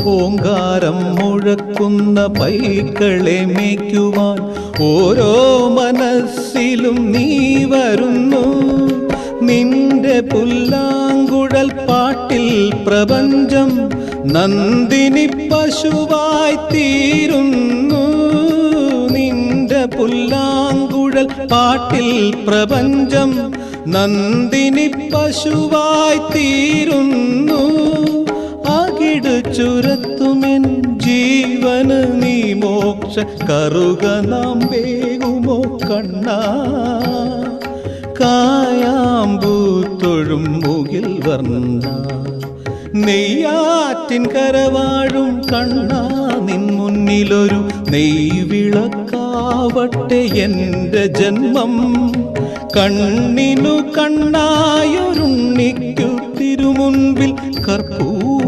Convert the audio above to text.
ഓങ്കാരം മുഴക്കുന്ന പൈക്കളെ മേയ്ക്കുവാൻ ഓരോ മനസ്സിലും നീ വരുന്നു. നിന്റെ പുല്ലാങ്കുഴൽ പാട്ടിൽ പ്രപഞ്ചം നന്ദിനി പശുവായി തീരുന്നു. നിന്റെ പുല്ലാങ്കുഴൽ പാട്ടിൽ പ്രപഞ്ചം നന്ദിനി പശുവായി തീരുന്നു. അകിട് ചുരത്തുമെൻ ജീവന് നീ മോക്ഷ കറുക നാം വേകുമോ കണ്ണാ. കായാമ്പൂത്തൊഴും മുകിൽ വർണ്ണ നെയ്യാറ്റിൻ കരവാഴും കണ്ണാ. നിൻ മുന്നിലൊരു നെയ്വിളക്കാവട്ടെ എൻ്റെ ജന്മം. കണ്ണിനു കണ്ണായൊരുണ്ണിക്കു തിരുമുൻപിൽ കർപ്പൂര